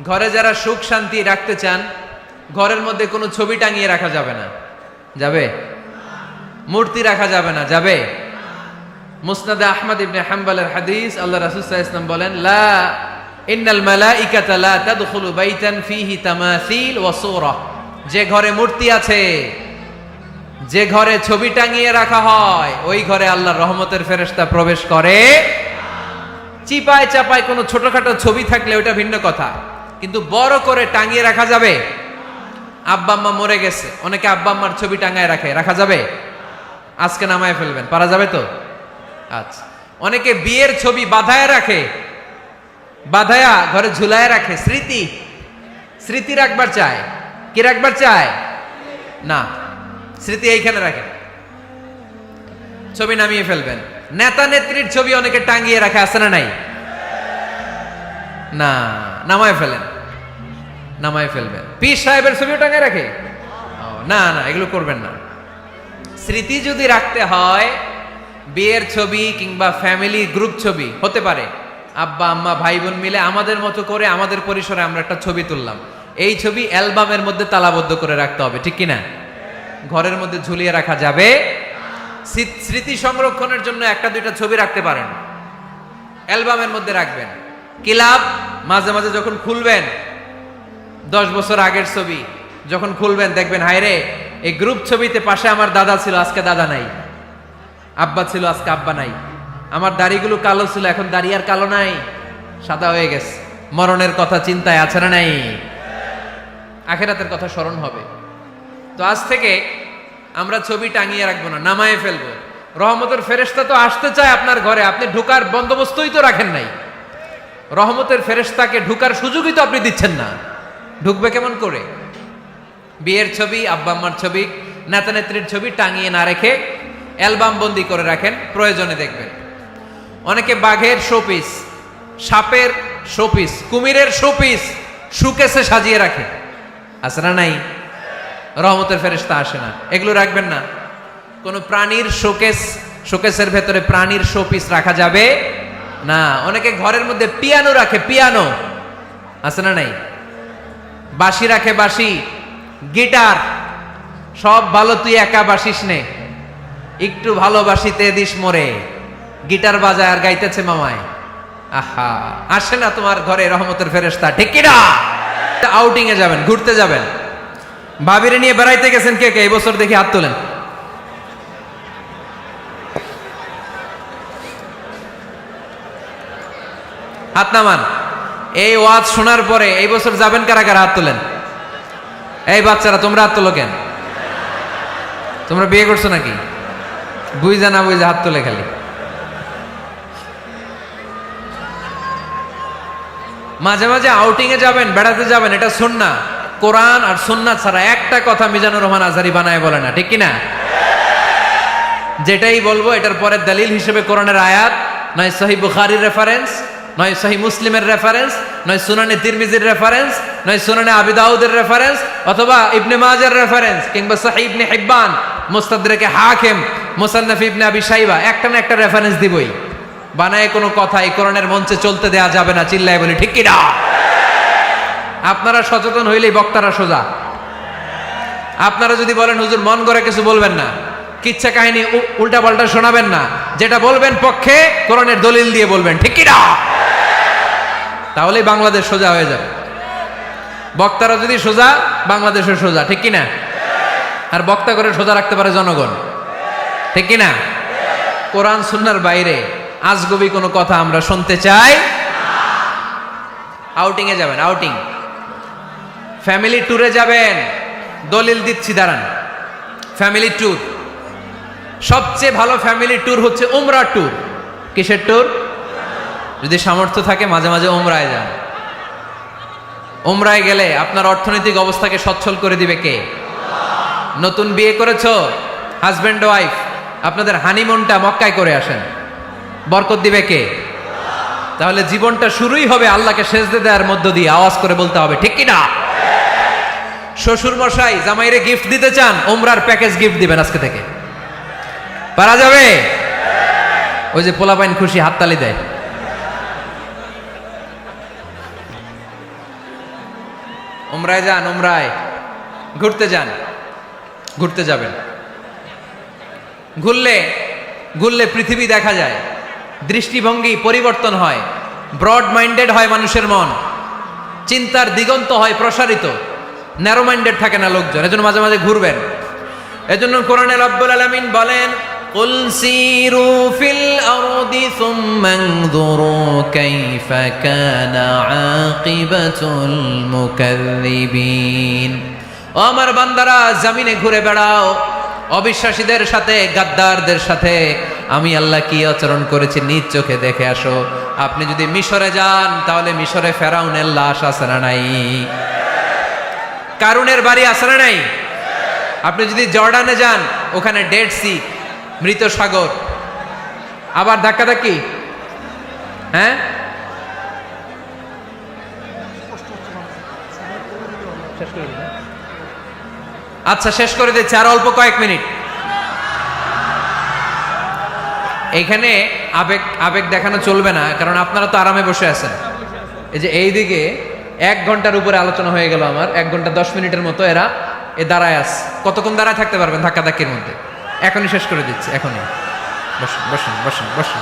ঘরে যারা সুখ শান্তি রাখতে চান, ঘরের মধ্যে কোনো ছবি টাঙিয়ে রাখা যাবে না। যাবে? মূর্তি রাখা যাবে না। যাবে? মুসনাদে আহমদ ইবনে হাম্বলের হাদিস, আল্লাহ রাসূল সাল্লাল্লাহু আলাইহি ওয়াসাল্লাম বলেন, লা ইন্নাল মালাইকাতা লা তাদখুলু বাইতান ফিহি তামাসিল ওয়া সূরা। যে ঘরে মূর্তি আছে, যে ঘরে ছবি টাঙিয়ে রাখা হয়, ওই ঘরে আল্লাহর রহমতের ফেরেশতা প্রবেশ করে। চিপায় চাপায় কোনো ছোটখাটো ছবি থাকলে ওটা ভিন্ন কথা, কিন্তু বড় করে টাঙিয়ে রাখা যাবে? আব্বা আম্মা মরে গেছে, অনেকে আব্বা আম্মার ছবি টাঙায় রাখে, রাখা যাবে? আজকে নামায় ফেলবেন, পারা যাবে তো? আচ্ছা। অনেকে বিয়ের ছবি বাঁধায় রাখে, বাঁধায়া ঘরে ঝুলায় রাখে, স্মৃতি স্মৃতি রাখবার চায়। কি রাখবার চায়? না, স্মৃতি এইখানে রাখে, ছবি নামিয়ে ফেলবেন। নেতা নেত্রীর ছবি অনেকে টাঙিয়ে রাখে, আছে না নাই? না, নামায় ফেলেন, নামায় ফেলবেন। পীর সাহেবের ছবিও টাঙিয়ে রাখে? না না, এগুলো করবেন না। স্মৃতি যদি রাখতে হয়, বিয়ের ছবি কিংবা ফ্যামিলি গ্রুপ ছবি হতে পারে, আব্বা আম্মা ভাই বোন মিলে আমাদের মতো করে আমাদের পরিসরে আমরা একটা ছবি তুললাম, এই ছবি অ্যালবামের মধ্যে তালাবদ্ধ করে রাখতে হবে, ঠিক কিনা? ঘরের মধ্যে ঝুলিয়ে রাখা যাবে? স্মৃতি সংরক্ষণের জন্য একটা দুইটা ছবি রাখতে পারেন, অ্যালবামের মধ্যে রাখবেন। ক্লাব মাঝে মাঝে যখন খুলবেন, 10 বছর আগের ছবি যখন খুলবেন, দেখবেন হায়রে এই গ্রুপ ছবিতে পাশে আমার দাদা ছিল, আজকে দাদা নাই, আব্বা ছিল, আজকে আব্বা নাই, আমার দাড়িগুলো কালো ছিল, এখন দাড়ি আর কালো নাই, সাদা হয়ে গেছে। মরণের কথা চিন্তায় আছে না নাই? আখিরাতের কথা স্মরণ হবে। তো আজ থেকে আমরা ছবি টাঙিয়ে রাখবো না, নামায়ে ফেলবো। রহমতের ফেরেশতা তো আসতে চায় আপনার ঘরে, আপনি ঢুকার বন্দোবস্তই তো রাখেন নাই। রহমতের ফেরেশতাকে ঢুকার সুযোগই তো আপনি দিচ্ছেন না, ঢুকবে কেমন করে? বিয়ের ছবি, আব্বা আম্মার ছবি, নেতা নেত্রীর ছবি টাঙিয়ে না রেখে অ্যালবাম বন্দি করে রাখেন, প্রয়োজনে দেখবেন। অনেকে বাঘের শোপিস, সাপের শোপিস, কুমিরের শোপিস সুকেসে সাজিয়ে রাখে, আছে না নাই? রহমতের ফেরেশতা আসে না, এগুলো রাখবেন না। কোন প্রাণীর শোকেসের ভেতরে প্রাণীর শোপিস রাখা যাবে না। অনেকে ঘরের মধ্যে পিয়ানো রাখে, পিয়ানো, আছে না নাই? বাঁশি রাখে, বাঁশি, গিটার, সব ভালো, তুই একা বাসিস নে, একটু ভালোবাসিতে দিস মরে, গিটার বাজায় আর গাইতেছে মামায়। আহা, আসে না তোমার ঘরে রহমতের ফেরেশতা, ঠিক কি না? আউটিং এ যাবেন, ঘুরতে যাবেন, ভাবিরে নিয়ে বেড়াইতে গেছেন, কে কে এই বছর দেখি হাত তোলেন। হাত নামান। এই ওয়াজ শোনার পরে এই বছর যাবেন কারা কারা? হাত তোলেন। এই বাচ্চারা, তোমরা হাত তোলো কেন? তোমরা বিয়ে করছো নাকি? বুঝা না বুঝা হাত তোলে খালি। মাঝে মাঝে আউটিং এ যাবেন, বেড়াতে যাবেন, এটা সুন্নাহ। কোরআন আর সুন্নাহ ছাড়া একটা কথা মিজানুর রহমান আজহারী বানায় বলে না, ঠিক কিনা? যেটাই বলবো এটার পরে দলিল হিসেবে কোরআনের আয়াত, নয় সহিহ বুখারীর রেফারেন্স, নয় সহিহ মুসলিমের রেফারেন্স, নয় সুনানে তিরমিজির রেফারেন্স, নয় সুনানে আবি দাউদের রেফারেন্স, অথবা ইবনে মাজার রেফারেন্স, কিংবা সহিহ ইবনে হিব্বান, মুস্তাদরাকে হাকিম, মুসান্নাফ ইবনে আবি শাইবা, একটা না একটা রেফারেন্স দিবই। বানায় কোনো কথা এই কোরআনের মঞ্চে চলতে দেয়া যাবে না, চিল্লায় বলি ঠিক কিনা? আপনারা সচেতন হইলেই বক্তারা সোজা। আপনারা যদি বলেন হুজুর মন করে কিছু বলবেন না, কিচ্ছা কাহিনী উল্টা পাল্টা শোনাবেন না, যেটা বলবেন পক্ষে কোরআনের দলিল দিয়ে বলবেন, ঠিক কিনা? তাহলেই বাংলাদেশ সোজা হয়ে যাবে। বক্তারা যদি সোজা, বাংলাদেশের সোজা, ঠিক কিনা? আর বক্তা করে সোজা রাখতে পারে জনগণ, ঠিক কিনা? কোরআন সুন্নাহর বাইরে আজগবি কোনো কথা আমরা শুনতে চাই। আউটিং এ যাবেন, আউটিং, ফ্যামিলি ট্যুরে যাবেন, দলিল দিচ্ছি দাঁড়ান। ফ্যামিলি ট্যুর, সবচেয়ে ভালো ফ্যামিলি ট্যুর হচ্ছে উমরা ট্যুর। কিসের ট্যুর? যদি সামর্থ্য থাকে মাঝে মাঝে উমরায় যান। উমরায় গেলে আপনার অর্থনৈতিক অবস্থাকে সচ্ছল করে দিবে কে? নতুন বিয়ে করেছো, হাজব্যান্ড ওয়াইফ, আপনাদের হানিমুনটা মক্কায় করে আসেন, বরকত দিবে কে? তাহলে জীবনটা শুরুই হবে আল্লাহকে সেজদা দেওয়ার মধ্য দিয়ে, আওয়াজ করে বলতে হবে, ঠিক কিনা? শ্বশুর মশাই জামাইরে গিফট দিতে চান, উমরার প্যাকেজ গিফট দিবেন আজকে থেকে, পারা যাবে? ওই যে পোলাপাইন খুশি হাততালি দেয়। উমরায় যান, উমরায় ঘুরতে যান, ঘুরতে যাবেন। ঘুরলে পৃথিবী দেখা যায়, দৃষ্টিভঙ্গি পরিবর্তন হয়, ব্রড মাইন্ডেড হয় মানুষের মন, চিন্তার দিগন্ত হয় প্রসারিত, ন্যারো মাইন্ডেড থাকে না লোকজন। এজন্য মাঝে মাঝে ঘুরবেন। এজন্য কোরআনে রব্বুল আলামিন বলেন, কুল সিরু ফিল আরদি সুম্মা আনযুরু কাইফা কানা আকিবাতুল মুকাজ্জিবিন। ও আমার বান্দারা, জমিনে ঘুরে বেড়াও, অবিশ্বাসীদের সাথে, গাদ্দারদের সাথে আমি আল্লাহ কি আচরণ করেছি নিজ চোখে দেখে আসো। আপনি যদি মিশরে যান, তাহলে মিশরে ফেরাউনের লাশ আছে না নাই? কারুনের বাড়ি আছে না নাই? আপনি যদি জর্ডানে যান, ওখানে ডেড সি, মৃত সাগর, আবার ধাক্কাধাক্কি। হ্যাঁ, আচ্ছা শেষ করে দিচ্ছি, আর অল্প কয়েক মিনিট। এইখানে আবেগ আবেগ দেখানো চলবে না, কারণ আপনারা তো আরামে বসে আছেন। এই যে এইদিকে 1 ঘন্টার উপরে আলোচনা হয়ে গেল আমার, 1 ঘন্টা 10 মিনিটের মতো এরা দাঁড়ায় আছে। কতক্ষণ দাঁড়ায় থাকতে পারবেন ধাক্কাধাক্কির মধ্যে? এখনই শেষ করে দিচ্ছি, এখনই। বসুন বসুন বসুন বসুন।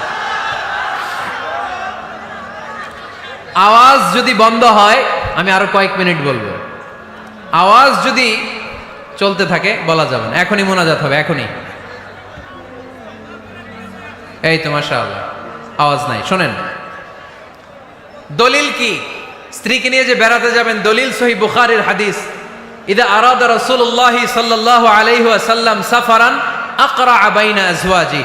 আওয়াজ যদি বন্ধ হয়, আমি আরো কয়েক মিনিট বলবো। আওয়াজ যদি চলতে থাকে, বলা যাবে না। এখনই মোনাজাত হবে, এখনই। এই তো মাশাআল্লাহ, আওয়াজ নাই। শোনেন, দলিল কি? স্ত্রীকে নিয়ে যে বেড়াতে যাবেন, দলিল সহিহ বুখারীর হাদিস, ইদা আরাদা রাসূলুল্লাহ সাল্লাল্লাহু আলাইহি ওয়াসাল্লাম সাফারান আকরা বাইনা আজওয়াজি,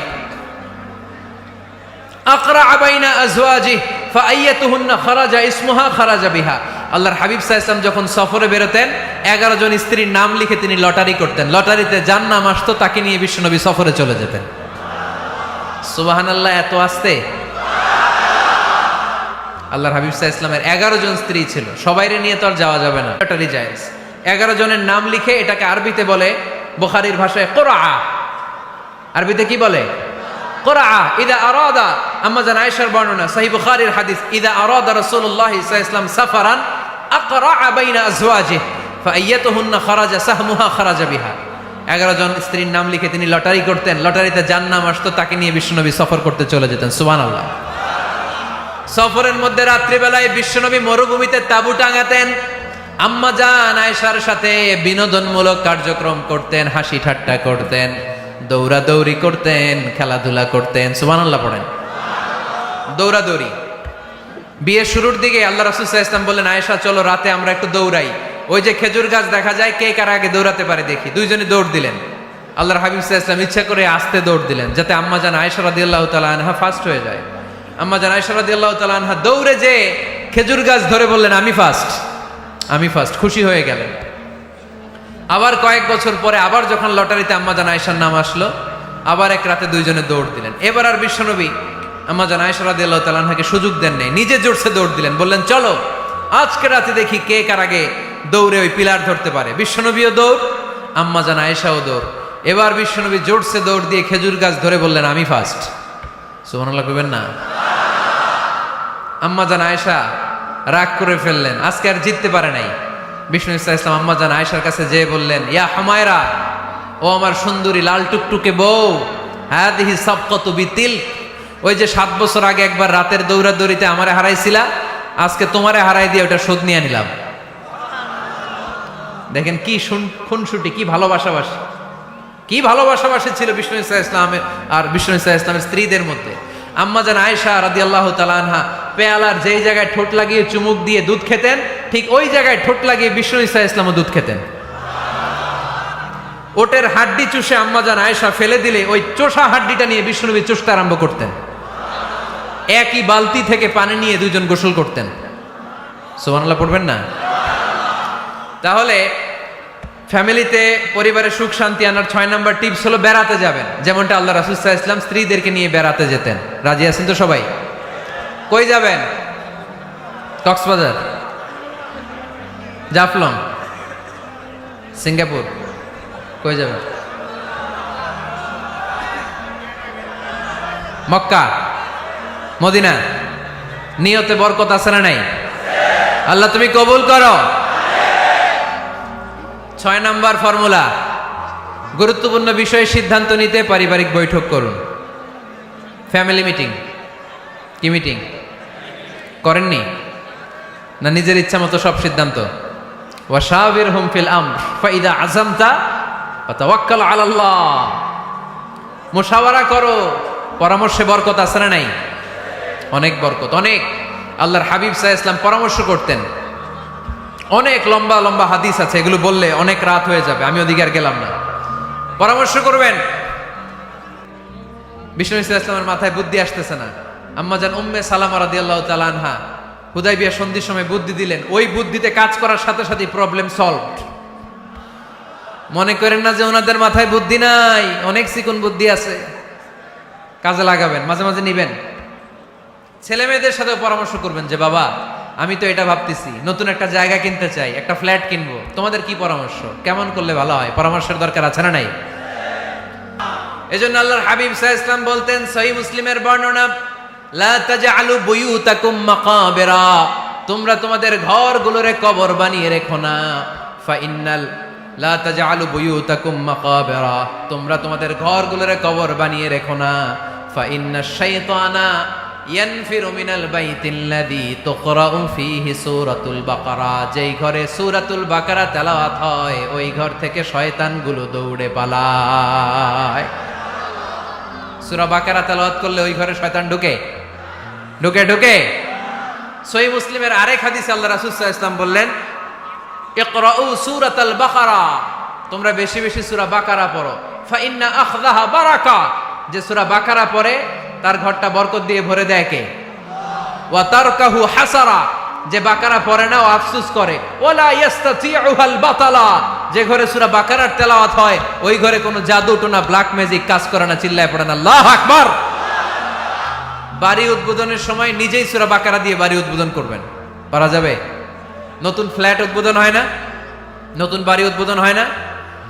আকরা বাইনা আজওয়াজি ফাআইয়াতুহুন্না খারাজা ইসমুহা খারাজা বিহা। আল্লাহর হাবিব সাল্লাল্লাহু আলাইহি ওয়াসাল্লাম যখন সফরে বেরোতেন, 11 জন স্ত্রীর নাম লিখে তিনি লটারি করতেন। লটারিতে যার নাম আসতো তাকে নিয়ে বিশ্বনবী সফরে চলে যেতেন। সুবহানাল্লাহ, এত আসতে। আল্লাহর হাবিব সাল্লাল্লাহু আলাইহি ওয়াসাল্লামের 11 জন স্ত্রী ছিল, সবাইরে নিয়ে তো আর যাওয়া যাবে না, লটারি জায়েজ। 11 জনের নাম লিখে, এটাকে আরবিতে বলে, বুখারীর ভাষায় কুরআ। আরবিতে কি বলে? কুরআ। ইদা আরাদা, আম্মা জান আয়েশার বর্ণনা, সহিহ বুখারীর হাদিস, ইদা আরাদা রাসূলুল্লাহ সাল্লাল্লাহু আলাইহি ওয়াসাল্লাম সাফারান আকরা বাইনা আজওয়াজিহি ফাআইয়াতুহুন্না খারাজা সাহমুহা খারাজা বিহা। 11 জন স্ত্রীর নাম লিখে তিনি লটারি করতেন। লটারিতে যার নাম আসতো তাকে নিয়ে বিশ্বনবী সফর করতে চলে যেতেন। সুবহানাল্লাহ। সফরের মধ্যে রাত্রিবেলায় বিশ্বনবী মরুভূমিতে তাঁবু টাঙাতেন। আম্মা জান আয়েশার সাথে বিনোদনমূলক কার্যক্রম করতেন, হাসি ঠাট্টা করতেন, দৌড়াদৌড়ি করতেন, খেলাধুলা করতেন। সুবহানাল্লাহ পড়েন। দৌড়াদৌড়ি। বিয়ের শুরুর দিকে আল্লাহ রাসূল সাল্লাল্লাহু আলাইহি ওয়াসাল্লাম বললেন, আয়েশা চলো রাতে আমরা একটু দৌড়াই, ওই যে খেজুর গাছ দেখা যায়, কে কার আগে দৌড়াতে পারে দেখি। দুইজনে দৌড় দিলেন। আল্লাহর হাবিব সাল্লাল্লাহু আলাইহি ওয়াসাল্লাম ইচ্ছা করে আস্তে দৌড় দিলেন, যাতে আম্মা জান আয়েশা রাদিয়াল্লাহু তাআলা আনহা ফার্স্ট হয়ে যায়। আম্মা জান আয়েশা রাদিয়াল্লাহু তাআলা আনহা দৌড়ে যে খেজুর গাছ ধরে বললেন, আমি ফার্স্ট, আমি ফার্স্ট, খুশি হয়ে গেলেন। আবার কয়েক বছর পরে আবার যখন লটারিতে আম্মা জান আয়েশার নাম আসলো, আবার এক রাতে দুইজনে দৌড় দিলেন। এবার আর বিশ্বনবী আম্মা জান আয়েশা রাদিয়াল্লাহু তাআলা আনহাকে সুযোগ দেন নাই, নিজে জোরসে দৌড় দিলেন। বললেন, চলো আজকে রাতে দেখি কে কার আগে দৌড়ে ওই পিলার ধরতে পারে। বিশ্বনবীও দৌড়, আম্মা জান আয়েশাও দৌড়। এবার বিশ্বনবী জোরসে দৌড় দিয়ে খেজুর গাছ ধরে বললেন, আমি ফার্স্ট। সুবহানাল্লাহ কইবেন না? আম্মা জান আয়েশা রাগ করে ফেললেন, আজকে আর জিততে পারে নাই। বিষ্ণু ইসলাম আম্মা জান আয়েশার কাছে যেয়ে বললেন, ইয়া হুমায়রা, ও আমার সুন্দরী লাল টুকটুকে বউ, হাদিহি সাবকাতু বিতিল, ওই যে 7 বছর আগে একবার রাতের দৌড়াদৌড়িতে আমারে হারাইছিলা, আজকে তোমারে হারাই দিয়ে ওটা শোধ নিয়ে নিলাম। দেখেন কি খুনসুটি, কি ভালোবাসাবাসি, কি ভালোবাসাবাসি ছিল বিষ্ণু ইসলামের আর বিষ্ণু ইসলামের স্ত্রীদের মধ্যে। আম্মা জান আয়েশা রাদিয়াল্লাহু তাআলা আনহা পেয়ালার যেই জায়গায় ঠোঁট লাগিয়ে চুমুক দিয়ে দুধ খেতেন, ঠিক ওই জায়গায় ঠোঁট লাগিয়ে বিষ্ণু ইসলামও দুধ খেতেন। ওটের হাড্ডি চুষে আম্মা জান আয়েশা ফেলে দিলে ওই চোষা হাড্ডিটা নিয়ে বিষ্ণুনবী চুষতে আরম্ভ করতেন। একই বালতি থেকে পানি নিয়ে দুইজন গোসল করতেন। সুবহানাল্লাহ পড়বেন না? তাহলে ফ্যামিলিতে, পরিবারে সুখ শান্তি আনার 6 নাম্বার টিপস হলো বেড়াতে যাবেন, যেমনটা আল্লাহ রাসূল সাল্লাল্লাহু আলাইহি ওয়াসাল্লাম স্ত্রীদেরকে নিয়ে বেড়াতে যেতেন। রাজি আছেন তো সবাই? কই যাবেন? কক্সবাজার, জাফলং, সিঙ্গাপুর, কই যাবেন? মক্কা, মদিনা। নিয়তে বরকত আছে না নাই? আল্লাহ তুমি কবুল করো। 6 নাম্বার ফর্মুলা, গুরুত্বপূর্ণ বিষয়ে সিদ্ধান্ত নিতে পারিবারিক বৈঠক করুন। Family meeting. কি মিটিং করেননি? না নিজের ইচ্ছা মতো সব সিদ্ধান্ত? ওয়াশাবিরহুম ফিল আমর ফাইদা আযামতা ফাতাওয়াক্কাল আলাল্লাহ। মুশাওয়ারা করো, পরামর্শে বরকত আছে না নাই? অনেক বরকত, অনেক। আল্লাহর হাবিব সাল্লাল্লাহু আলাইহি ওয়াসাল্লাম পরামর্শ করতেন। অনেক লম্বা লম্বা হাদিস আছে, এগুলো বললে অনেক রাত হয়ে যাবে, আমি ওদিকে আর গেলাম না। পরামর্শ করবেন। বিষ্ণু ইসলামের মাথায় বুদ্ধি আসতেছে না, আম্মাজান উম্মে সালামা রাদিয়াল্লাহু তাআলা আনহা হুদাইবিয়া সন্ধির সময় বুদ্ধি দিলেন, ওই বুদ্ধিতে কাজ করার সাথে সাথে প্রবলেম সলভড। মনে করেন না যে ওনাদের মাথায় বুদ্ধি নাই, অনেক চিকন বুদ্ধি আছে, কাজে লাগাবেন, মাঝে মাঝে নিবেন। ছেলে মেয়েদের সাথে পরামর্শ করবেন যে বাবা আমি তো এটা ভাবতেছি, নতুন একটা জায়গা কিনতে চাই, একটা ফ্ল্যাট কিনবো, তোমাদের কি পরামর্শ, কেমন করলে ভালো হয়? পরামর্শের দরকার আছে না নাই? এজন্য আল্লাহর হাবিব সাল্লাল্লাহু আলাইহি ওয়াসাল্লাম বলতেন, সহিহ মুসলিমের বর্ণনা, লা তাজআলু বুয়ুতাকুম মাকাবিরা, তোমরা তোমাদের ঘরগুলোরে কবর বানিয়ে রেখো না। ফা ইন্নাল লা তাজআলু বুয়ুতাকুম মাকাবিরা, তোমরা তোমাদের ঘরগুলোরে কবর বানিয়ে রেখো না। ফা ইন্নাশ শাইতানা ইয়ানফিরু মিনাল বাইতিল্লাযী তুকরাউ ফীহি সূরাতুল বাকারা, যেই ঘরে সূরাতুল বাকারা তেলাওয়াত হয় ওই ঘর থেকে শয়তানগুলো দৌড়ে পালায়। সূরা বাকারা তেলাওয়াত করলে ওই ঘরে শয়তান ঢুকে ঢুকে ঢুকে। সহিহ মুসলিমের আরেক হাদিসে আল্লাহ রাসূল সাল্লাল্লাহু আলাইহি ওয়াসাল্লাম বললেন, ইকরাউ সূরাতাল বাকারা, তোমরা বেশি বেশি সূরা বাকারা পড়ো। ফা ইন্না আখযাহা বারাকা, যে সূরা বাকারা পড়ে তার ঘরটা বরকত দিয়ে ভরে দেয় কে? ওয়া তারকাহু হাসারা, যে বাকারা পড়ে না ও আফসোস করে। ওয়ালা ইস্তাতিউহাল বাতালা, যে ঘরে সূরা বাকারার তেলাওয়াত হয় ওই ঘরে কোনো জাদু টোনা ব্ল্যাক ম্যাজিক কাজ করে না। চিল্লায় পড়েন আল্লাহু আকবার। বাড়ি উদ্বোধনের সময় নিজেই সূরা বাকারা দিয়ে বাড়ি উদ্বোধন করবেন, পারা যাবে? নতুন ফ্ল্যাট উদ্বোধন হয় না, নতুন বাড়ি উদ্বোধন হয় না,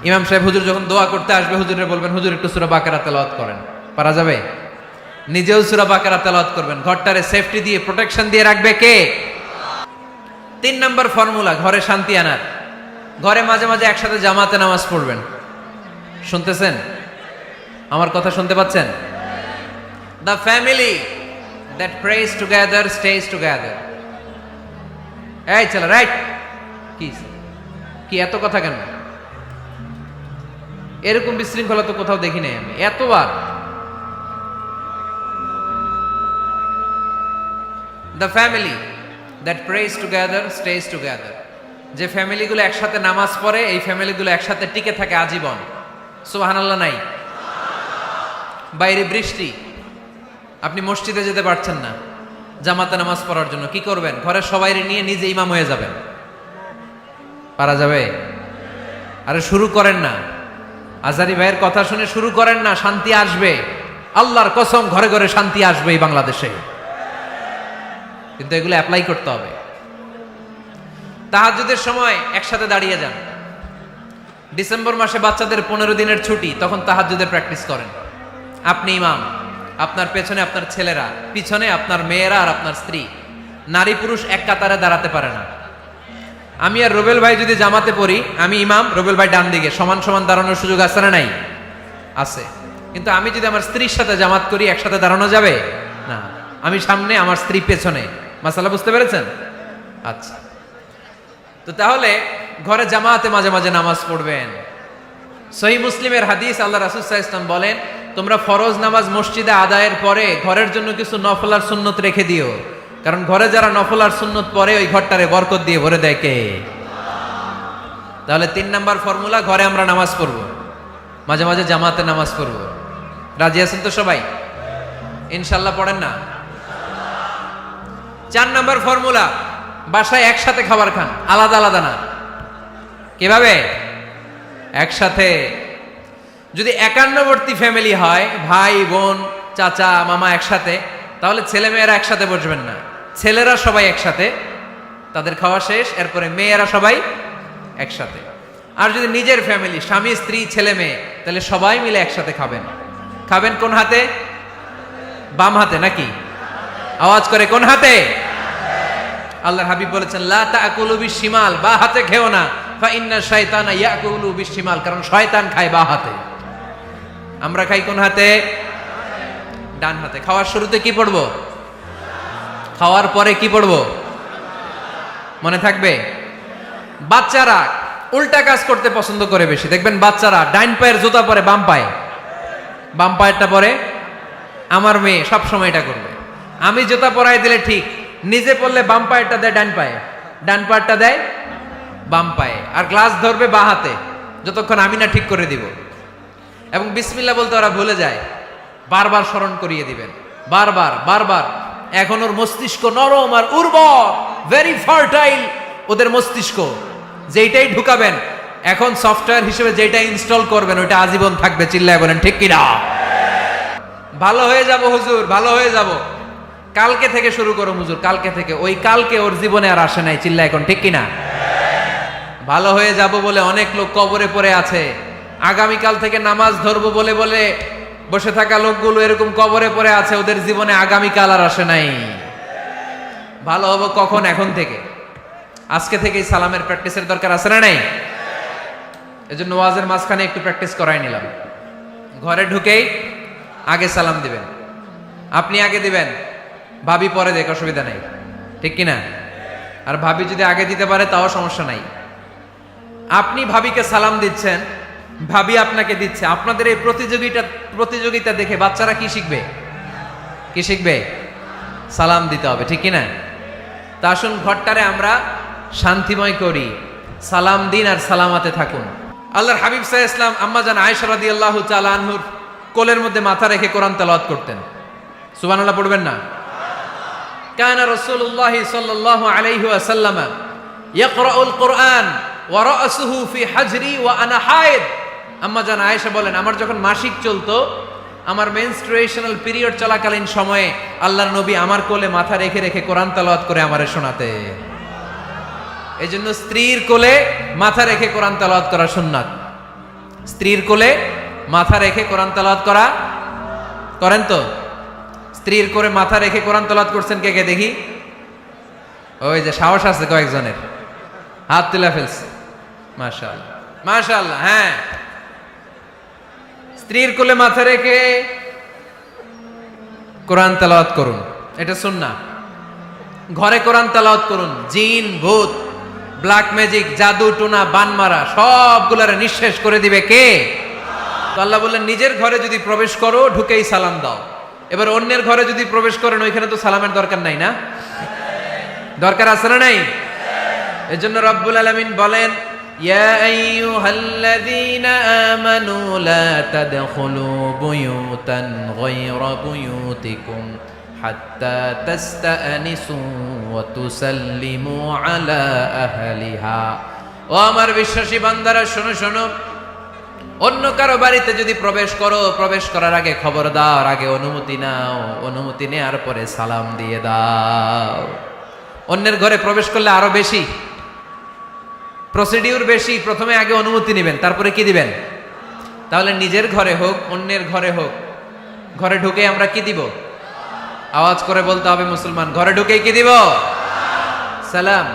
ইমাম সাহেব হুজুর যখন দোয়া করতে আসবে হুজুরে বলবেন, হুজুর একটু সূরা বাকারা তেলাওয়াত করেন, পারা যাবে? নিজেও সূরা বাকারা তেলাওয়াত করবেন, ঘরটারে সেফটি দিয়ে প্রোটেকশন দিয়ে রাখবে কে? 3 নম্বর ফর্মুলা, ঘরে শান্তি আনার। ঘরে মাঝে মাঝে একসাথে জামাতে নামাজ পড়বেন। শুনতেছেন? আমার কথা শুনতে পাচ্ছেন? The family that prays together stays together. এই চলো রাইট। কি এত কথা কেন? এরকম বিশৃঙ্খলা তো কোথাও দেখি নাই আমি এতবার। The family that prays together stays together. যে ফ্যামিলিগুলো একসাথে নামাজ পড়ে এই ফ্যামিলিগুলো একসাথে টিকে থাকে আজীবন। সুবহানাল্লাহ নাই? বাইরে বৃষ্টি, আপনি মসজিদে যেতে পারছেন না জামাতে নামাজ পড়ার জন্য, কি করবেন? ঘরের সবাইরে নিয়ে নিজে ইমাম হয়ে যাবেন, পারা যাবে? আরে শুরু করেন না, আজারি ভাইয়ের কথা শুনে শুরু করেন না, শান্তি আসবে। আল্লাহর কসম, ঘরে ঘরে শান্তি আসবে এই বাংলাদেশে, কিন্তু এগুলো অ্যাপ্লাই করতে হবে। তাহাজ্জুদের সময় একসাথে দাঁড়িয়ে যান। ডিসেম্বর মাসে বাচ্চাদের 15 দিনের ছুটি, তখন তাহাজ্জুদের প্র্যাকটিস করেন। আপনি ইমাম, আপনার পেছনে আপনার ছেলেরা, পিছনে আপনার মেয়েরা আর আপনার স্ত্রী। নারী পুরুষ এক কাতারে দাঁড়াতে পারে না। আমি আর রুবেল ভাই যদি জামাতে পড়ি, আমি ইমাম, রুবেল ভাই ডান দিকে, সমান সমান দাঁড়ানোর সুযোগ আছে না নাই? আছে। কিন্তু আমি যদি আমার স্ত্রীর সাথে জামাত করি, একসাথে দাঁড়ানো যাবে না। আমি সামনে, আমার স্ত্রী পেছনে। মাসালা বুঝতে পেরেছেন? আচ্ছা, তো তাহলে ঘরে জামাতে মাঝে মাঝে নামাজ পড়বেন। সহিহ মুসলিমের হাদিস, আল্লাহ রাসূল সাল্লাল্লাহু আলাইহি ওয়াসাল্লাম বলেন, তোমরা ফরজ নামাজ মসজিদে আদায়ের পরে ঘরের জন্য কিছু নফল আর সুন্নত রেখে দিও, কারণ ঘরে যারা নফল আর সুন্নত পড়ে ওই ঘরটারে বরকত দিয়ে ভরে দেয় কে? তাহলে 3 নাম্বার ফর্মুলা, ঘরে আমরা নামাজ পড়বো, মাঝে মাঝে জামাতে নামাজ পড়বো। রাজি আছেন তো সবাই? ইনশাল্লাহ পড়েন না? 4 নাম্বার ফর্মুলা, বাসায় একসাথে খাবার খান, আলাদা আলাদা না। কিভাবে? একসাথে। যদি একান্নবর্তী ফ্যামিলি হয়, ভাই বোন চাচা মামা একসাথে, তাহলে ছেলে মেয়েরা একসাথে বসবেন না। ছেলেরা সবাই একসাথে, তাদের খাওয়া শেষ, এরপরে মেয়েরা সবাই একসাথে। আর যদি নিজের ফ্যামিলি, স্বামী স্ত্রী ছেলে মেয়ে, তাহলে সবাই মিলে একসাথে খাবেন। খাবেন কোন হাতে? বাম হাতে নাকি? আওয়াজ করে কোন হাতে? আল্লাহর হাবিব বলেছেন, লা তাকুলু বিশিমাল, বা হাতে খেও না, ফাইন্না শাইতানা ইয়াকুলু বিশিমাল, কারণ শয়তান খায় বাঁ হাতে, আমরা খাই কোন হাতে? ডান হাতে। খাওয়ার শুরুতে কি পড়বো? খাওয়ার পরে কি পড়বো? মনে থাকবে? বাচ্চারা উল্টা কাজ করতে পছন্দ করে বেশি। দেখবেন বাচ্চারা ডাইন পায়ের জুতা পরে বাম পায়ে, বাম পায়েরটা পরে। আমার মেয়ে সব সময় এটা করবে। আমি জুতা পরাই দিলে ঠিক, নিজে পড়লে বাম পায়েরটা দেয় ডান পায়ে, ডান পায়েরটা দেয় বাম পায়ে, আর গ্লাস ধরবে বাঁ হাতে যতক্ষণ আমি না ঠিক করে দিব। এবং বিসমিল্লাহ বলতে ওরা ভুলে যায়, বারবার স্মরণ করিয়ে দিবেন, বারবার বারবার। এখন ওর মস্তিষ্ক নরম আর উর্বর, ভেরি ফার্টাইল ওদের মস্তিষ্ক। যেইটাই ঢুকাবেন এখন সফটওয়্যার হিসেবে যেটা ইনস্টল করবেন ওইটা আজীবন থাকবে। চিল্লায় বলেন ঠিক কিনা? ভালো হয়ে যাব হুজুর, ভালো হয়ে যাব। কালকে থেকে শুরু করো হুজুর, কালকে থেকে। ওই কালকে ওর জীবনে আর আসে নাই। চিল্লায় এখন ঠিক কিনা? ভালো হয়ে যাব বলে অনেক লোক কবরে পড়ে আছে। আগামীকাল থেকে নামাজ ধরবো বলে বলে বসে থাকা লোকগুলো এরকম কবরে পড়ে আছে, ওদের জীবনে আগামীকাল আর আসে নাই। ভালো হবো কখন? এখন থেকে, আজকে থেকেই সালামের প্র্যাকটিসের দরকার আছে না নাই? এজন্য ওয়াজের মাঝখানে একটু প্র্যাকটিস করাই নিলাম। ঘরে ঢুকেই আগে সালাম দিবেন, আপনি আগে দিবেন, ভাবি পরে দেখ, অসুবিধা নাই, ঠিক কিনা? আর ভাবি যদি আগে দিতে পারে তাও সমস্যা নাই। আপনি ভাবিকে সালাম দিচ্ছেন, ভাবি আপনাকে দিচ্ছে। আপনাদের এই প্রতিযোগিতা দেখে বাচ্চারা কি শিখবে? কি শিখবে? সালাম দিতে হবে, ঠিক কিনা? তা আসুন ঘরটারে আমরা শান্তিময় করি, সালাম দিন আর সালামাতে থাকুন। আল্লাহর হাবিব সাল্লাল্লাহু আলাইহি ওয়াসাল্লাম আম্মা জান আয়েশা রাদিয়াল্লাহু তাআলা আনহুর কোলের মধ্যে মাথা রেখে কোরআন তেলাওয়াত করতেন। সুবহানাল্লাহ পড়বেন না? কানা রাসূলুল্লাহ সাল্লাল্লাহু আলাইহি ওয়াসাল্লাম ইয়াকরাউল কুরআন ওয়া রাসুহু ফি হাজরি ওয়া আনা হায়েদ। আম্মা জান আয়েশা বলেন, আমার যখন মাসিক চলতো, আমার মেনস্ট্রুয়েশনাল পিরিয়ড চলাকালীন সময়ে আল্লাহর নবী আমার কোলে মাথা রেখে রেখে কোরআন তেলাওয়াত করে আমারে শোনাতে। এই জন্য স্ত্রীর কোলে মাথা রেখে কোরআন তেলাওয়াত করা সুন্নাত। স্ত্রীর কোলে মাথা রেখে কোরআন তেলাওয়াত করা করেন তো? স্ত্রীর কোলে মাথা রেখে কোরআন তেলাওয়াত করছেন কে কে দেখি? ওই যে সাহস আছে কয়েকজনের, হাত তুলে ফেলছে। মাশাআল্লাহ, মাশাআল্লাহ। হ্যাঁ, স্ত্রীর কোলে মাথা রেখে কোরআন তেলাওয়াত করুন, এটা সুন্নাহ। ঘরে কোরআন তেলাওয়াত করুন। জিন, ভূত, ব্ল্যাক ম্যাজিক, জাদু টোনা, বানমারা সবগুলারে নিঃশেষ করে দিবে কে? তো আল্লাহ বললেন, নিজের ঘরে যদি প্রবেশ করো ঢুকেই সালাম দাও। এবার অন্যের ঘরে যদি প্রবেশ করেন ওইখানে তো সালামের দরকার নাই না? দরকার আছে না নাই? এজন্য রব্বুল আলামিন বলেন, ইয়া আইয়ুহাল্লাযীনা আমানু লা তাদখুলু বুয়ুতান গায়রা বুয়ুতিকুম হাত্তা তাস্তানিসু ওয়া তুসাল্লিমু আলা আহলিহা। ও আমার বিশ্বাসী বান্দারা, শোনো শোনো, অন্য কারো বাড়িতে যদি প্রবেশ করো, প্রবেশ করার আগে খবরদার আগে অনুমতি নাও, অনুমতি নেওয়ার পরে সালাম দিয়ে দাও। অন্যের ঘরে প্রবেশ করলে আরো বেশি প্রসিডিউর বেশি, প্রথমে আগে অনুমতি নেবেন তারপরে কি দিবেন? তাহলে নিজের ঘরে হোক অন্যের ঘরে হোক, ঘরে ঢুকে আমরা কি দিব? আওয়াজ করে বলতে হবে মুসলমান, ঘরে ঢুকে কি দিব? সালাম।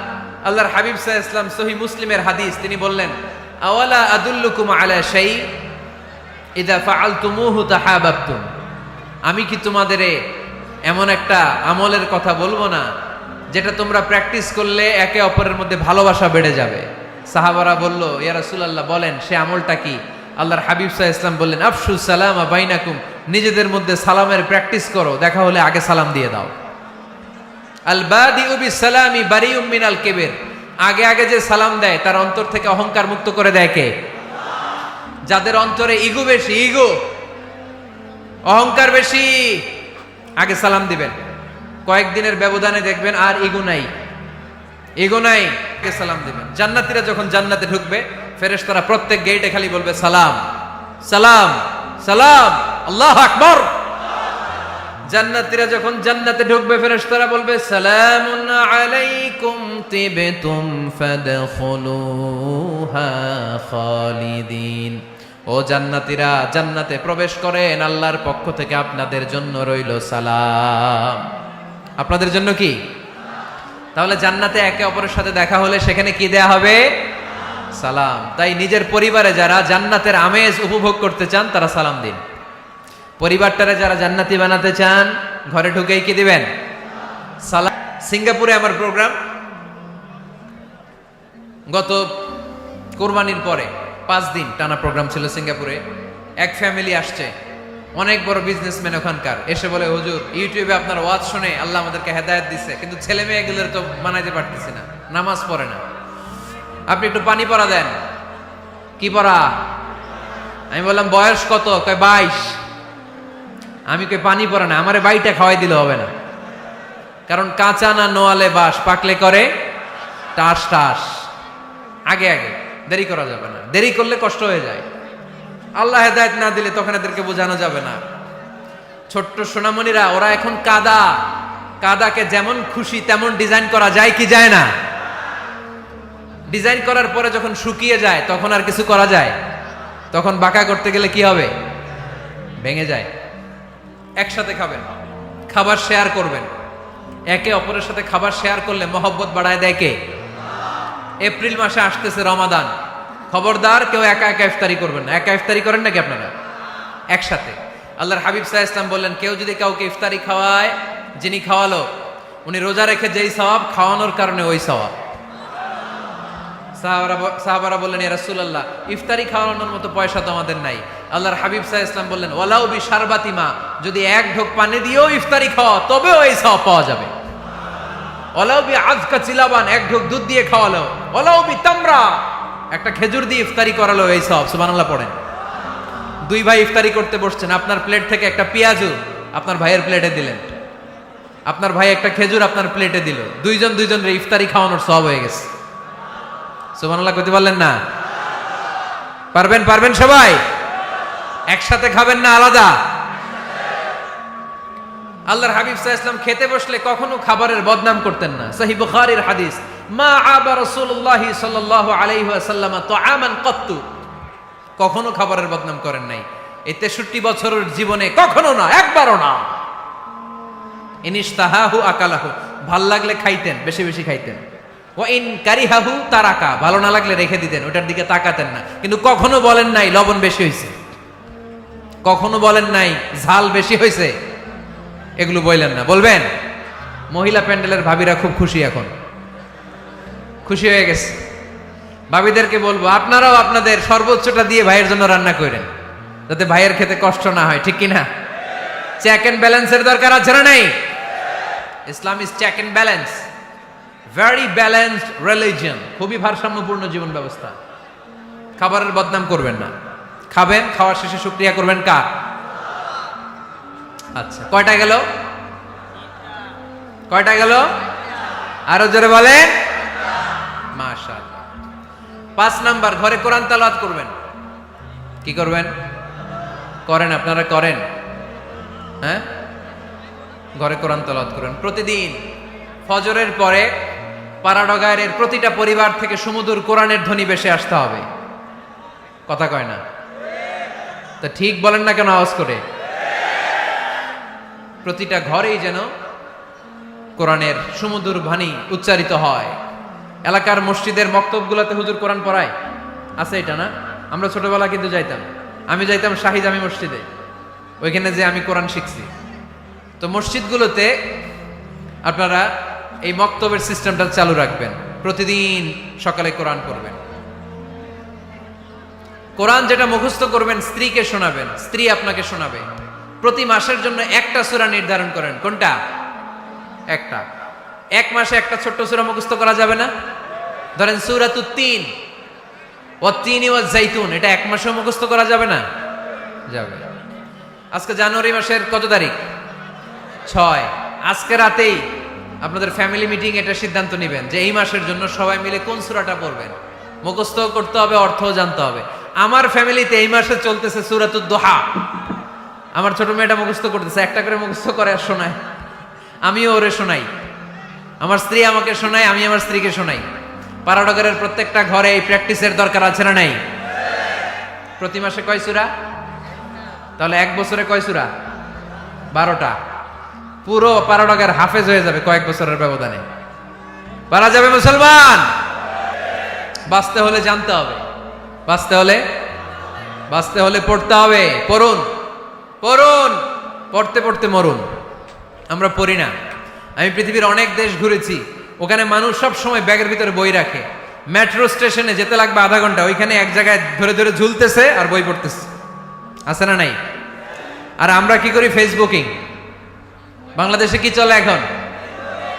আল্লাহর হাবিব সাল্লাল্লাহু আলাইহি ওয়াসাল্লাম সহিহ মুসলিমের হাদিস, তিনি বললেন, আওয়ালা আদুল্লুকুম আলা শাই ইযা ফাআলতুমুহু তাহাবাবতুম। আমি কি তোমাদের এমন একটা আমলের কথা বলবো না যেটা তোমরা প্র্যাকটিস করলে একে অপরের মধ্যে ভালোবাসা বেড়ে যাবে? সাহাবারা বলল, ইয়া রাসূলুল্লাহ বলেন সে আমলটা কি? আল্লাহর হাবিব সাল্লাল্লাহু আলাইহি ওয়াসাল্লাম বললেন, আফশু সালামা বাইনাকুম, নিজেদের মধ্যে সালামের প্র্যাকটিস করো, দেখা হলে আগে সালাম দিয়ে দাও। আল বাদিউ বিসসালামি বারিউম মিনাল কিবর, আগে আগে যে সালাম দেয় তার অন্তর থেকে অহংকার মুক্ত করে দেয় কে? যাদের অন্তরে ইগো বেশি, ইগো অহংকার বেশি, আগে সালাম দিবেন। কয়েকদিনের ব্যবধানে দেখবেন আর ইগো নাই, ইগো নাই, কে সালাম দিবেন। জান্নাতীরা যখন জান্নাতে ঢুকবে, ফেরেশতারা প্রত্যেক গেটে খালি বলবে সালাম সালাম সালাম, আল্লাহু আকবার। জান্নাতীরা যখন জান্নাতে ঢুকবে, ফেরেশতারা বলবে সালামুন আলাইকুম তিবতুম ফাদখুলুহা খালিদিন। ও জান্নাতীরা, জান্নাতে প্রবেশ করেন, আল্লাহর পক্ষ থেকে আপনাদের জন্য রইল সালাম। আপনাদের জন্য কি? তাহলে জান্নাতে একে অপরের সাথে দেখা হলে সেখানে কি দেয়া হবে? সালাম। তাই নিজের পরিবারে যারা জান্নাতের আমেজ উপভোগ করতে চান তারা সালাম দিন। পরিবারটারে যারা জান্নাতি বানাতে চান ঘরে ঢুকেই কি দিবেন? সালাম। সিঙ্গাপুরে আমার প্রোগ্রাম, গত কোরবানির পরে 5 দিন টানা প্রোগ্রাম ছিল সিঙ্গাপুরে। এক ফ্যামিলি আসছে, অনেক বড় বিজনেসম্যান ওখানকার, এসে বলে হুজুর ইউটিউবে আপনার ওয়াজ শুনে আল্লাহ আমাদেরকে হেদায়েত দিচ্ছে, কিন্তু ছেলে মেয়েগুলোর তো মানাইতে পারতেছি না, নামাজ পড়ে না, আপনি একটু পানি পড়া দেন। কি পড়া? আমি বললাম বয়স কত? কয় 22। আমি কই পানি পড়া না, আমারে বাইটা খাওয়াই দিলে হবে না, কারণ কাঁচা না নোয়ালে বাস, পাকলে করে টাস টাস। আগে আগে দেরি করা যাবে না, দেরি করলে কষ্ট হয়ে যায়। আল্লাহ হেদায়েত না দিলে তখন এদেরকে বোঝানো যাবে না। ছোট্ট সোনামণিরা, ওরা এখন কাদাকে যেমন খুশি তেমন ডিজাইন করা যায় কি যায় না? ডিজাইন করার পরে যখন শুকিয়ে যায় তখন আর কিছু করা যায়? তখন বাঁকা করতে গেলে কি হবে? ভেঙে যায়। একসাথে খাবেন, খাবার শেয়ার করবেন, একে অপরের সাথে খাবার শেয়ার করলে মহব্বত বাড়ায় দেয় কে? এপ্রিল মাসে আসতেছে রমাদান, খবরদার কেউ একা একা ইফতারি করবেন না। একা ইফতারি করেন নাকি আপনারা? একসাথে। আল্লাহর হাবিব সাল্লাল্লাহু আলাইহি ওয়াসাল্লাম বললেন, কেউ যদি কাউকে ইফতারি খাওয়ায়, যিনি খাওয়ালো উনি রোজা রেখে যেই সওয়াব, খাওয়ানোর কারণে ওই সওয়াব। সাহাবারা বললেন, ইয়া রাসূলুল্লাহ, ইফতারি খাওয়ানোর মতো পয়সা তো আমাদের নাই। আল্লাহর হাবিব সাল্লাল্লাহু আলাইহি ওয়াসাল্লাম বললেন, ওয়ালাউ বি শারবাতিমা, যদি এক ঢোক পানি দিয়েও ইফতারি খাওয়া তবেও এই সওয়াব পাওয়া যাবে। ওয়ালাউ বি আযকা চিলাবান, এক ঢোক দুধ দিয়ে খাওয়ালো। ওয়ালাউ বি তামরা, একটা খেজুর দিয়ে ইফতারি করালো, এই সওয়াব। সুবহানাল্লাহ পড়েন। 2 ভাই ইফতারি করতে বসছেন, আপনার প্লেট থেকে একটা পেঁয়াজু আপনার ভাইয়ের প্লেটে দিলেন, আপনার ভাই একটা খেজুর আপনার প্লেটে দিল, দুইজনের ইফতারি খাওয়ানোর সওয়াব হয়ে গেছে। সুবহানাল্লাহ কইতে পারলেন না? পারবেন সবাই? একসাথে খাবেন না আলাদা? আল্লাহর হাবিব সাল্লাল্লাহু আলাইহি ওয়াসাল্লাম খেতে বসলে কখনো খাবারের বদনাম করতেন না। সহিহ বুখারীর হাদিস, মা আবা রাসূলুল্লাহ সাল্লাল্লাহু আলাইহি ওয়াসাল্লাম তাআমান কাত্তু, কখনো খাবারের বদনাম করেন নাই। এই 63 বছরের জীবনে কখনো না, একবারও না। ইনিশতাহাহু আকালাহু, ভাল লাগলে খাইতেন, বেশি বেশি খাইতেন। ওয়া ইন কারিহাহু তারাকা, ভালো না লাগলে রেখে দিতেন, ওটার দিকে তাকাতেন না। কিন্তু কখনো বলেন নাই লবণ বেশি হয়েছে, কখনো বলেন নাই ঝাল বেশি হয়েছে, এগুলো বললেন না। বলবেন? মহিলা প্যান্ডেলের ভাবিরা খুব খুশি, এখন খুশি হয়ে গেছে। ভাবিদেরকে বলবো, আপনারাও আপনাদের সর্বোচ্চটা দিয়ে ভাইয়ের জন্য রান্না করেন, যাতে ভাইয়ের খেতে কষ্ট না হয়, ঠিক কিনা? চেক এন্ড ব্যালেন্সের দরকার আছে না নাই? Islam is check and balance, very balanced religion, খুবই ভারসাম্যপূর্ণ জীবন ব্যবস্থা। খাবারের বদনাম করবেন না, খাবেন, খাওয়ার শেষে শুকরিয়া করবেন কার? আচ্ছা, কয়টা গেল? কয়টা গেল? আরো জোরে বলেন। মাশাআল্লাহ। 5 নাম্বার, ঘরে কোরআন তেলাওয়াত করবেন। কি করবেন? করেন, আপনারা করেন? হ্যাঁ, ঘরে কোরআন তেলাওয়াত করেন প্রতিদিন। ফজরের পরে পাড়াডগায়ের প্রতিটা পরিবার থেকে সুমধুর কোরআনের ধ্বনি ভেসে আসতে হবে। কথা কয় না তো? ঠিক বলেন না কেন আওয়াজ করে? প্রতিটা ঘরেই যেন কোরআনের সুমধুর বাণী উচ্চারিত হয়। এলাকার মসজিদের মক্তবগুলোতে হুজুর কোরআন পড়ায়, আছে এটা না? আমরা ছোটবেলা কিন্তু যাইতাম, আমি যাইতাম শাহী জামি মসজিদে, ওইখানে যে আমি কোরআন শিখছি। তো মসজিদগুলোতে আপনারা এই মক্তবের সিস্টেমটা চালু রাখবেন, প্রতিদিন সকালে কোরআন পড়বেন। কোরআন যেটা মুখস্থ করবেন স্ত্রীকে শোনাবেন, স্ত্রী আপনাকে শোনাবে। প্রতি মাসের জন্য একটা সূরা নির্ধারণ করেন। কোনটা? একটা। এক মাসে একটা ছোট্ট সূরা মুখস্থ করা যাবে না? ধরেন সূরাতুত তিন, ওয়াত-তিনি ওয়াজ-জাইতুন, এটা এক মাসে মুখস্থ করা যাবে না? যাবে। আজকে জানুয়ারি মাসের কত তারিখ? 6। আজকে রাতেই আপনাদের ফ্যামিলি মিটিং এটা সিদ্ধান্ত নেবেন যে এই মাসের জন্য সবাই মিলে কোন সূরাটা পড়বেন। মুখস্থ করতে হবে, অর্থও জানতে হবে। আমার ফ্যামিলিতে এই মাসে চলতেছে সূরাতুদ দুহা। আমার ছোট মেয়েটা মুখস্থ করতেছে, একটা করে মুখস্থ করে আর শোনায়, আমিও ওরে শোনাই। আমার স্ত্রী আমাকে শোনায়, আমি আমার স্ত্রীকে শোনাই। পাড়াডগারের প্রত্যেকটা ঘরে এই প্র্যাকটিসের দরকার আছে না নাই? প্রতি মাসে কয় সূরা? তাহলে এক বছরে কয় সূরা? 12টা। পুরো পাড়াডগার হাফেজ হয়ে যাবে কয়েক বছরের ব্যবধানে। পারা যাবে মুসলমান? বাঁচতে হলে জানতে হবে, বাঁচতে হলে পড়তে হবে। পড়ুন পড়ুন, পড়তে পড়তে মরুন। আমরা পড়ি না। আমি পৃথিবীর অনেক দেশ ঘুরেছি, ওখানে মানুষ সব সময় ব্যাগের ভিতরে বই রাখে। মেট্রো স্টেশনে যেতে লাগবে আধা ঘন্টা, ওইখানে এক জায়গায় ধরে ধরে ঝুলতেছে আর বই পড়তেছে। আছে না নাই? আর আমরা কি করি? ফেসবুকিং। বাংলাদেশে কি চলে এখন?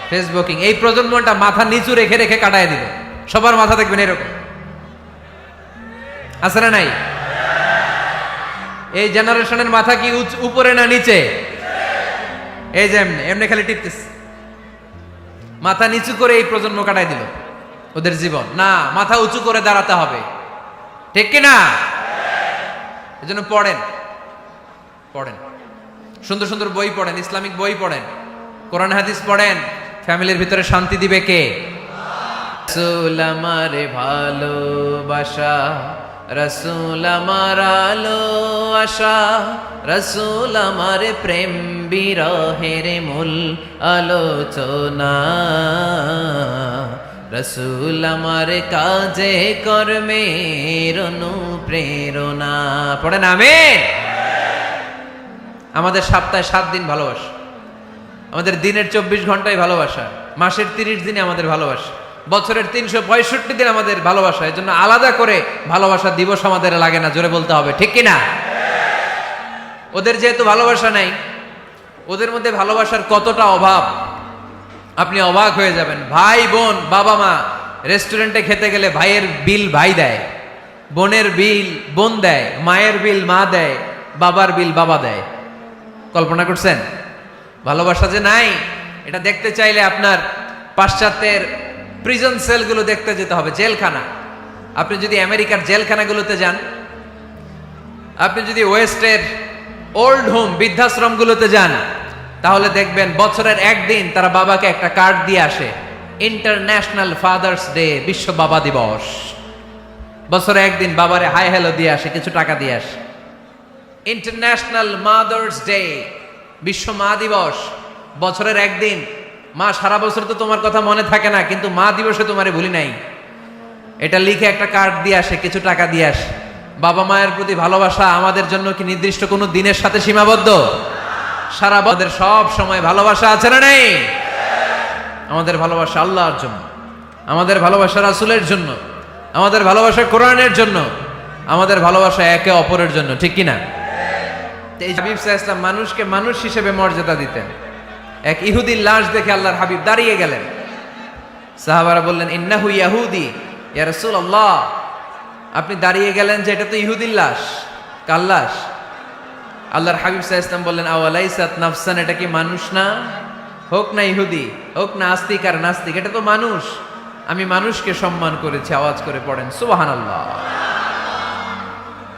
ফেসবুকিং। এই প্রজন্মটা মাথা নিচু রেখে রেখে কাটায় দিল। সবার মাথা দেখবেন এরকম। আছে না নাই? এই জেনারেশনের মাথা কি উপরে না নিচে? এই যে এমনি এমনি খালি টিপতেছে, মাথা নিচু করে এই প্রজন্ম কাটাই দিল ওদের জীবন। না, মাথা উঁচু করে দাঁড়াতে হবে, ঠিক কি না? এজন্য পড়েন পড়েন, সুন্দর সুন্দর বই পড়েন, ইসলামিক বই পড়েন, কোরআন হাদিস পড়েন। ফ্যামিলির ভিতরে শান্তি দিবে কে? রাসূল আমারে ভালোবাসা, রাসূল আমার আলো আশা, রাসূল আমার প্রেম বিরহের মূল আলোচনা, রাসূল আমার কাজে কর্মের অনুপ্রেরণা। পড়েন আমিন। আমাদের সপ্তাহে 7 দিন ভালোবাসা, আমাদের দিনের 24 ঘন্টায় ভালোবাসা, মাসের 30 দিনে আমাদের ভালোবাসা, বছরের 365 দিন আমাদের ভালোবাসা। এর জন্য আলাদা করে ভালোবাসা দিবস আমাদের লাগে না, জোরে বলতে হবে, ঠিক কি না? ওদের যেহেতু ভালোবাসা নাই, ওদের মধ্যে ভালোবাসার কতটা অভাব আপনি অবাক হয়ে যাবেন। ভাই বোন, বাবা মা রেস্টুরেন্টে খেতে গেলে ভাইয়ের বিল ভাই দেয়, বোনের বিল বোন দেয়, মায়ের বিল মা দেয়, বাবার বিল বাবা দেয়। কল্পনা করছেন? ভালোবাসা যে নাই, এটা দেখতে চাইলে আপনার পাশ্চাত্যের প্রিজন সেলগুলো দেখতে যেতে হবে, জেলখানা। আপনি যদি আমেরিকার জেলখানাগুলোতে যান, আপনি যদি ওয়েস্টের ওল্ড হোম বৃদ্ধাশ্রমগুলোতে যান, তাহলে দেখবেন বছরের একদিন তারা বাবাকে একটা কার্ড দিয়ে আসে, ইন্টারন্যাশনাল ফাদার্স ডে, বিশ্ব বাবা দিবস। বছরে একদিন বাবারে হাই হ্যালো দিয়ে আসে, কিছু টাকা দিয়ে আসে। ইন্টারন্যাশনাল মাদার্স ডে, বিশ্ব মা দিবস, বছরের একদিন। মা সারা বছর তো তোমার কথা মনে থাকে না, কিন্তু মা দিবসে তোমারে ভুলি নাই, এটা লিখে একটা কার্ড দিয়ে আসে, কিছু টাকা দিয়ে আসে। বাবা মায়ের প্রতি ভালোবাসা আমাদের জন্য কি নির্দিষ্ট কোনো দিনের সাথে সীমাবদ্ধ? সারা বছর সব সময় ভালোবাসা আছে না নেই? আমাদের ভালোবাসা আল্লাহর জন্য, আমাদের ভালোবাসা রাসূলের জন্য, আমাদের ভালোবাসা কোরআনের জন্য, আমাদের ভালোবাসা একে অপরের জন্য, ঠিক কি না? এই হাবিব সাল্লাল্লাহু আলাইহি ওয়াসাল্লাম মানুষকে মানুষ হিসেবে মর্যাদা দিতেন। এক ইহুদির লাশ দেখে আল্লাহর হাবিব দাঁড়িয়ে গেলেন। সাহাবারা বললেন, ইন্নাহু ইয়াহুদি ইয়া রাসূলুল্লাহ। আপনি দাঁড়িয়ে গেলেন যে এটা তো ইহুদির লাশ, কার লাশ? আল্লাহর হাবিব সাল্লাল্লাহু আলাইহি ওয়াসাল্লাম বললেন, আওয়ালাইসাত নাফসান, এটা কি মানুষ না? হোক না ইহুদি, হোক না আস্তিক আর নাস্তিক, এটা তো মানুষ। আমি মানুষকে সম্মান করেছি। আওয়াজ করে পড়েন সুবহানাল্লাহ।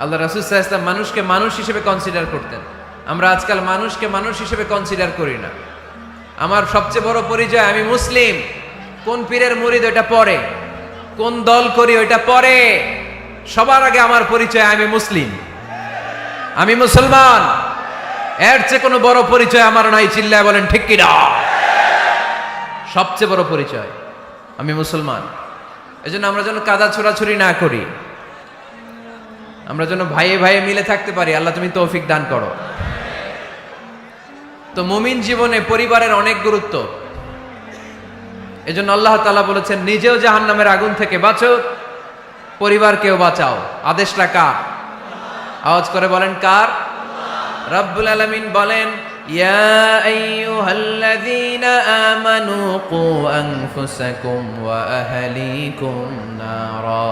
আল্লাহ রাসূল সাল্লাল্লাহু আলাইহি ওয়াসাল্লাম মানুষকে মানুষ হিসেবে কনসিডার করতেন। আমরা আজকাল মানুষকে মানুষ হিসেবে কনসিডার করি না। আমার সবচেয়ে বড় পরিচয় আমি মুসলিম, কোন পীরের মুরিদ ওটা পরে, কোন দল করি ওইটা পরে, সবার আগে আমার পরিচয় আমি মুসলিম, আমি মুসলমান। এর চেয়ে কোনো বড় পরিচয় আমার নাই। চিল্লায় বলেন ঠিক কি না? সবচেয়ে বড় পরিচয় আমি মুসলমান। এজন্য আমরা যেন কাদা ছোড়াছুরি না করি, আমরা যেন ভাইয়ে ভাইয়ে মিলে থাকতে পারি। আল্লাহ তুমি তৌফিক দান করো। তো মুমিন জীবনে পরিবারের অনেক গুরুত্ব। এজন্য আল্লাহ তাআলা বলেছেন, নিজেও জাহান্নামের আগুন থেকে বাঁচো, পরিবারকেও বাঁচাও। আদেশটা কার? আওয়াজ করে বলেন কার? রব্বুল আলামিন বলেন, ইয়া আইয়ুহাল্লাযীনা আমানু কু আনফুসাকুম ওয়া আহলিকুম নারা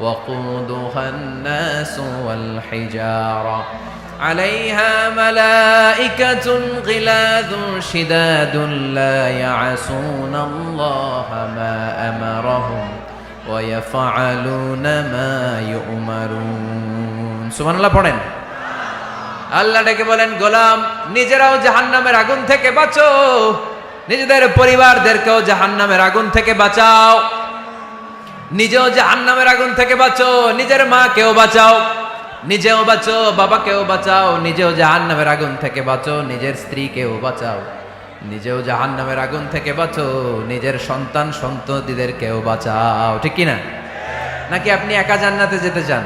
ওয়াকুদুহান নাসু ওয়াল হিজারা আলাইহা মালাইকাতুন গিলাযুন শিদাদুন লা ইয়াসুনাল্লাহা মা আমারাহুম ওয়া ইয়াফআলুনা মা ইউমারুন। সুবহানাল্লাহ পড়েন। আল্লাহ ডেকে বলেন, গোলাম নিজেরাও জাহান্নামের আগুন থেকে বাঁচো, নিজেদের পরিবারদেরকেও জাহান্নামের আগুন থেকে বাঁচাও। নিজেও জাহান্নামের আগুন থেকে বাঁচো, নিজের মাকেও বাঁচাও, নিজেও বাঁচো, বাবাকেও বাঁচাও। নিজেও জাহান্নামের আগুন থেকে বাঁচো, নিজের স্ত্রীকেও বাঁচাও। নিজেও জাহান্নামের আগুন থেকে বাঁচো, নিজের সন্তান সন্ততিদেরকেও বাঁচাও, ঠিক কি না? নাকি আপনি একা জান্নাতে যেতে চান?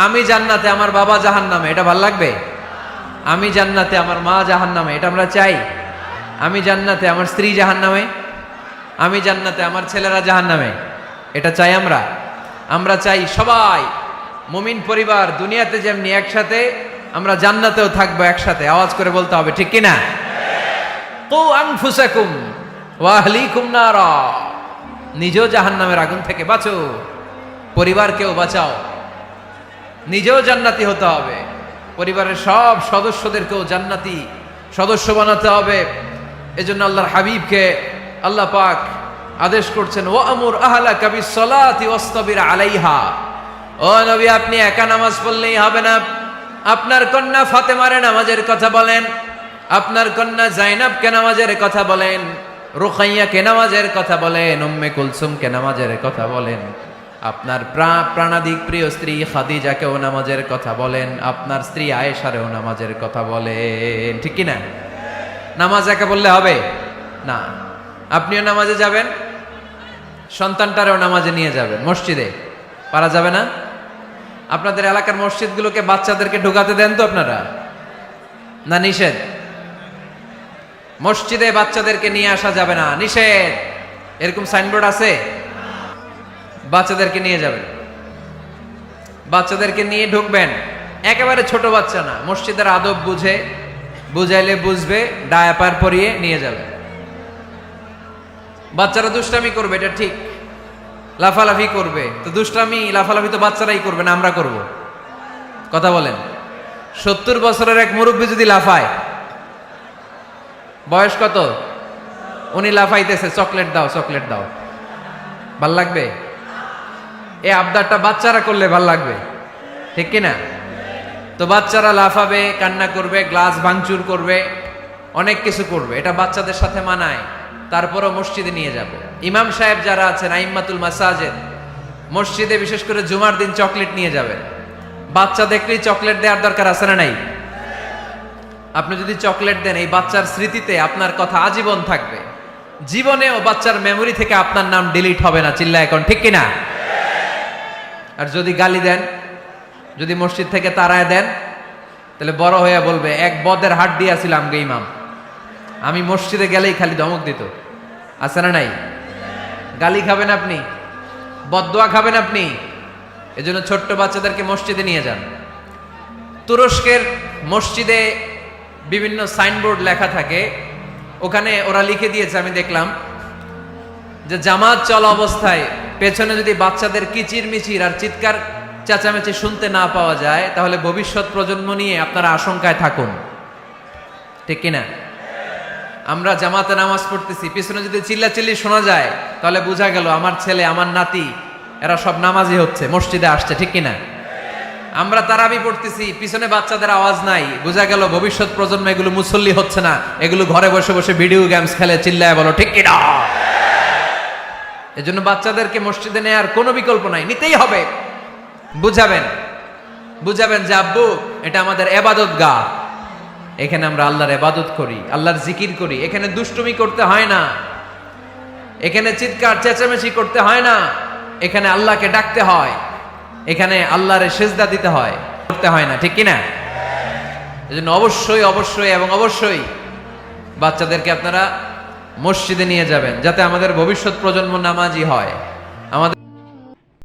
আমি জান্নাতে, আমার বাবা জাহান্নামে, এটা ভাল লাগবে? আমি জান্নাতে, আমার মা জাহান্নামে, এটা আমরা চাই? আমি জান্নাতে, আমার স্ত্রী জাহান্নামে, আমি জান্নাতে, আমার ছেলেরা জাহান্নামে, এটা চাই আমরা? আমরা চাই সবাই মুমিন পরিবার দুনিয়াতে যেমনি একসাথে, আমরা জান্নাতেও থাকবো একসাথে। আওয়াজ করে বলতে হবে, ঠিক কিনা? কু আনফুসাকুম ওয়া আহলিকুম নারা, নিজেও জাহান্নামের আগুন থেকে বাঁচো, পরিবারকেও বাঁচাও। নিজেও জান্নাতি হতে হবে, পরিবারের সব সদস্যদেরকেও জান্নাতি সদস্য বানাতে হবে। এজন্য আল্লাহর হাবিবকে আল্লাহ পাক আদেশ করছেন, ওয়ামুর আহলাকা বিসসালাতি ওয়াসতাবির আলাইহা। ও নবী, আপনি একা নামাজ পড়লেই হবে না, আপনার কন্যা ফাতেমারে নামাজের কথা বলেন, আপনার কন্যা জাইনাবকে নামাজের কথা বলেন, রুকাইয়াকে নামাজের কথা বলেন, উম্মে কুলসুমকে নামাজের কথা বলেন, আপনার প্রাণাধিক প্রিয় স্ত্রী খাদিজাকেও নামাজের কথা বলেন, আপনার স্ত্রী আয়েশারেও নামাজের কথা বলেন, ঠিক কি না? নামাজ একা বললে হবে না। আপনিও নামাজে যাবেন, সন্তানটারেও নামাজে নিয়ে যাবেন, মসজিদে পারা যাবে না? আপনাদের এলাকার মসজিদগুলোকে বাচ্চাদেরকে ঢোকাতে দেন তো আপনারা, না নিষেধ? মসজিদে বাচ্চাদেরকে নিয়ে আসা যাবে না, নিষেধ, এরকম সাইনবোর্ড আছে? বাচ্চাদেরকে নিয়ে যাবেন, বাচ্চাদেরকে নিয়ে ঢুকবেন, একেবারে ছোট বাচ্চা না, মসজিদের আদব বুঝে, বুঝাইলে বুঝবে, ডায়াপার পরিয়ে নিয়ে যাবেন। বাচ্চারা দুষ্টামি করবে, এটা ঠিক, লাফালাফি করবে, তো দুষ্টামি লাফালাফি তো বাচ্চারাই করবে না, আমরা করব? কথা বলেন। 70 বছরের এক মুরব্বী যদি লাফায়, বয়স কত, উনি লাফাইতেছে, চকলেট দাও চকলেট দাও, ভাল লাগবে? এই আবদারটা বাচ্চারা করলে ভাল লাগবে, ঠিক কিনা? তো বাচ্চারা লাফাবে, কান্না করবে, গ্লাস ভাঙচুর করবে, অনেক কিছু করবে, এটা বাচ্চাদের সাথে মানায়। তারপরও মসজিদে নিয়ে যাব। ইমাম সাহেব যারা আছেন, আইম্মাতুল মাসাজিদ, মসজিদে বিশেষ করে জুমার দিন চকলেট নিয়ে যাবেন। বাচ্চা দেখলেই চকলেট দেওয়ার দরকার আছে না নাই? আপনি যদি চকলেট দেন, এই বাচ্চার স্মৃতিতে আপনার কথা আজীবন থাকবে, জীবনেও বাচ্চার মেমোরি থেকে আপনার নাম ডিলিট হবে না। চিল্লা এখন, ঠিক কিনা? আর যদি গালি দেন, যদি মসজিদ থেকে তাড়ায় দেন, তাহলে বড় হয়ে বলবে, এক বদের হাট দিয়েছিলাম গে ইমাম, আমি মসজিদে গেলেই খালি ধমক দিত। আছে না নাই? গালি খাবেন আপনি, বদদোয়া খাবেন আপনি। এজন্য ছোট্ট বাচ্চাদেরকে মসজিদে নিয়ে যান। তুরস্কের মসজিদে বিভিন্ন সাইনবোর্ড লেখা থাকে, ওখানে ওরা লিখে দিয়েছে, আমি দেখলাম, যে জামাত চলা অবস্থায় পেছনে যদি বাচ্চাদের কিচির মিচির আর চিৎকার চেঁচামেচি শুনতে না পাওয়া যায়, তাহলে ভবিষ্যৎ প্রজন্ম নিয়ে আপনারা আশঙ্কায় থাকুন, ঠিক কিনা? আমরা জামাতে নামাজ পড়তেছি, পিছনে যদি চিল্লাচিল্লি শোনা যায়, তাহলে বোঝা গেল আমার ছেলে, আমার নাতি, এরা সব নামাজি হচ্ছে, মসজিদে আসছে, ঠিক কিনা? আমরা তারাবি পড়তেছি, পিছনে বাচ্চাদের আওয়াজ নাই, বোঝা গেল ভবিষ্যৎ প্রজন্ম এগুলো মুসল্লি হচ্ছে না, এগুলো ঘরে বসে বসে ভিডিও গেমস খেলে, চিল্লায় বলো, ঠিক কিনা? এজন্য বাচ্চাদেরকে মসজিদে নেওয়ার কোনো বিকল্প নাই, নিতেই হবে। বুঝাবেন, বুঝাবেন যে আব্বু, এটা আমাদের এবাদত গা, এখানে আমরা আল্লাহর ইবাদত করি, আল্লাহর জিকির করি, এখানে দুষ্টুমি করতে হয় না, এখানে চিৎকার চেঁচামেচি করতে হয় না, এখানে আল্লাহকে ডাকতে হয়, এখানে আল্লাহরে সিজদা দিতে হয়, করতে হয় না, ঠিক কিনা? এজন্য অবশ্যই অবশ্যই এবং অবশ্যই বাচ্চাদেরকে আপনারা মসজিদে নিয়ে যাবেন, যাতে আমাদের ভবিষ্যৎ প্রজন্ম নামাজি হয়।